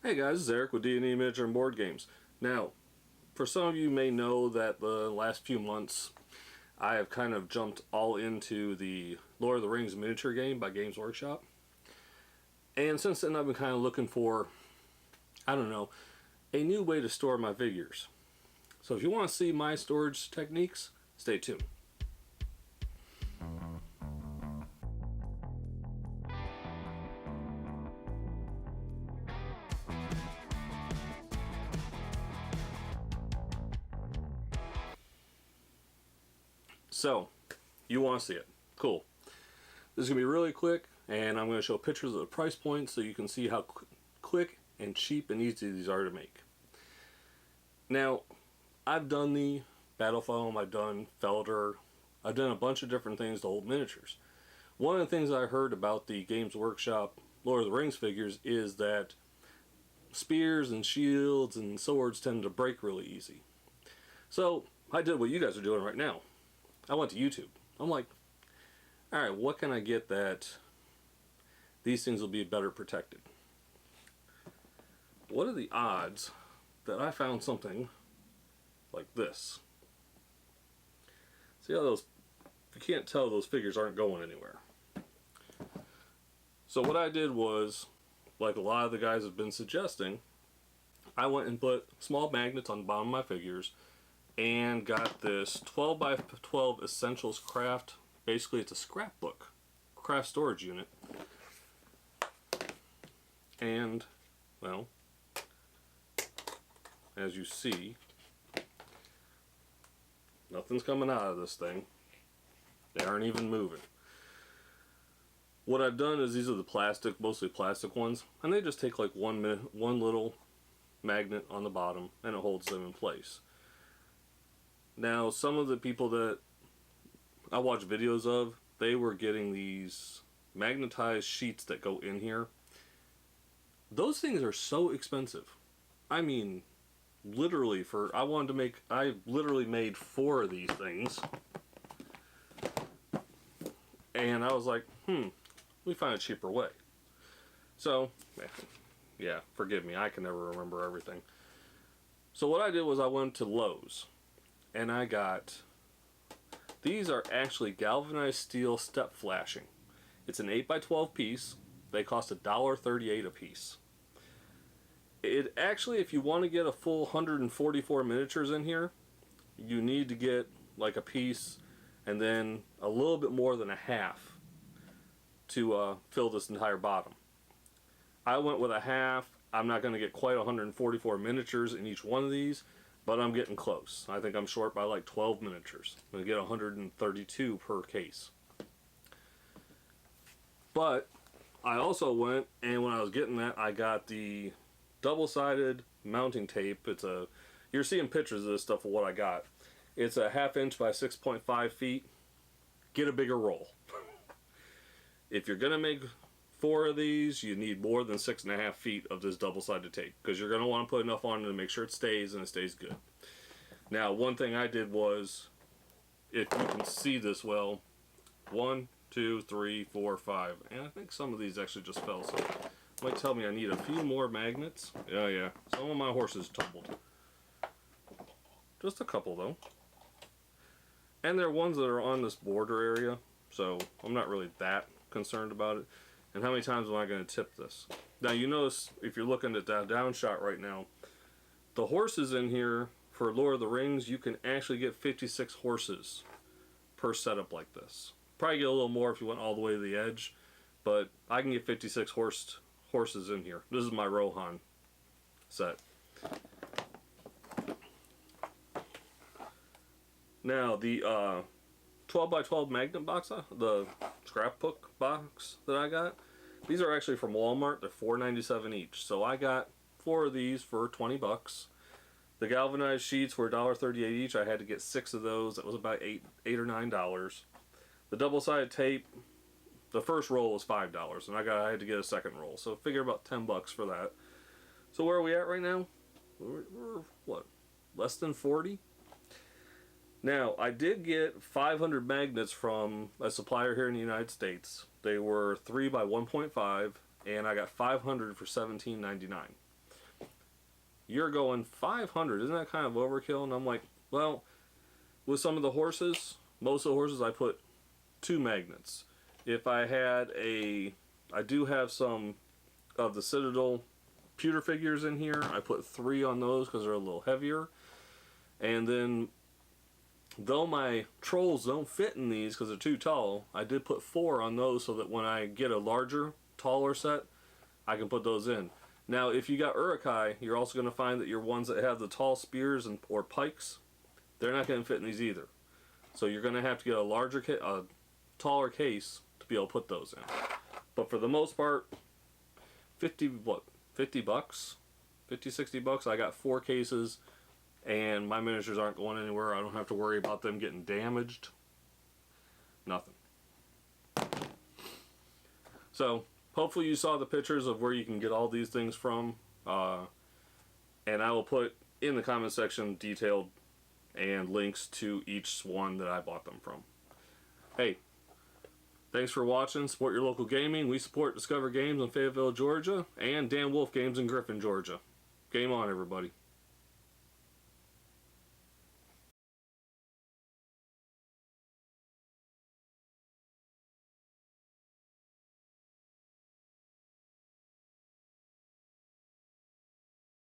Hey guys, it's Eric with D&E Miniature and Board Games. Now, for some of you may know that the last few months I have kind of jumped all into the Lord of the Rings miniature game by Games Workshop. And since then I've been kind of looking for, I don't know, a new way to store my figures. So if you want to see my storage techniques, stay tuned. So, you want to see it. Cool. This is going to be really quick, and I'm going to show pictures of the price points so you can see how quick and cheap and easy these are to make. Now, I've done the battle foam, I've done felder, I've done a bunch of different things to hold miniatures. One of the things I heard about the Games Workshop Lord of the Rings figures is that spears and shields and swords tend to break really easy. So, I did what you guys are doing right now. I went to YouTube. I'm like, alright, what can I get that these things will be better protected? What are the odds that I found something like this? See how those, if you can't tell, those figures aren't going anywhere. So what I did was, like a lot of the guys have been suggesting, I went and put small magnets on the bottom of my figures and got this 12 by 12 Essentials Craft. Basically it's a scrapbook, craft storage unit. And, well, as you see, nothing's coming out of this thing. They aren't even moving. What I've done is these are the plastic, mostly plastic ones, and they just take like one little magnet on the bottom and it holds them in place. Now, some of the people that I watch videos of, they were getting these magnetized sheets that go in here. Those things are so expensive. I mean, literally I literally made 4 of these things. And I was like, we find a cheaper way. So, yeah, forgive me, I can never remember everything. So what I did was I went to Lowe's. And I got, these are actually galvanized steel step flashing. It's an 8 by 12 piece. They cost $1.38 a piece. It actually, if you want to get a full 144 miniatures in here, you need to get like a piece and then a little bit more than a half to fill this entire bottom. I went with a half. I'm not going to get quite 144 miniatures in each one of these, but I'm getting close. I think I'm short by like 12 miniatures. I'm going to get 132 per case. But I also went, and when I was getting that, I got the double-sided mounting tape. You're seeing pictures of this stuff of what I got. It's a 1/2 inch by 6.5 feet. Get a bigger roll. If you're going to make 4 of these, you need more than 6.5 feet of this double-sided tape, because you're going to want to put enough on to make sure it stays, and it stays good. Now, one thing I did was, if you can see this well, 1, 2, 3, 4, 5, and I think some of these actually just fell, so it might tell me I need a few more magnets. Yeah, some of my horses tumbled. Just a couple, though. And they're ones that are on this border area, so I'm not really that concerned about it. And how many times am I going to tip this? Now you notice, if you're looking at that down shot right now, the horses in here for Lord of the Rings, you can actually get 56 horses per setup like this. Probably get a little more if you went all the way to the edge, but I can get 56 horses in here. This is my Rohan set. Now the 12 by 12 magnet box, the scrapbook box that I got, these are actually from Walmart. They're $4.97 each. So I got 4 of these for 20 bucks. The galvanized sheets were $1.38 each. I had to get 6 of those. That was about $8 or $9. The double-sided tape, the first roll was $5, and I had to get a second roll. So figure about 10 bucks for that. So where are we at right now? We're what? Less than 40? Now, I did get 500 magnets from a supplier here in the United States. They were 3 by 1.5, and I got 500 for $17.99. you're going 500. Isn't that kind of overkill? And I'm like, well, with some of the horses, most of the horses I put 2 magnets. If I had I do have some of the Citadel pewter figures in here. I put 3 on those because they're a little heavier. And then, though my trolls don't fit in these because they're too tall, I did put 4 on those so that when I get a larger, taller set, I can put those in. Now, if you got Urukai, you're also going to find that your ones that have the tall spears or pikes, they're not going to fit in these either. So you're going to have to get a taller case to be able to put those in. But for the most part, 50 bucks? 50, 60 bucks. I got 4 cases, and my miniatures aren't going anywhere. I don't have to worry about them getting damaged. Nothing. So, hopefully you saw the pictures of where you can get all these things from. And I will put in the comment section detailed and links to each one that I bought them from. Hey, thanks for watching. Support your local gaming. We support Discover Games in Fayetteville, Georgia, and Dan Wolf Games in Griffin, Georgia. Game on, everybody.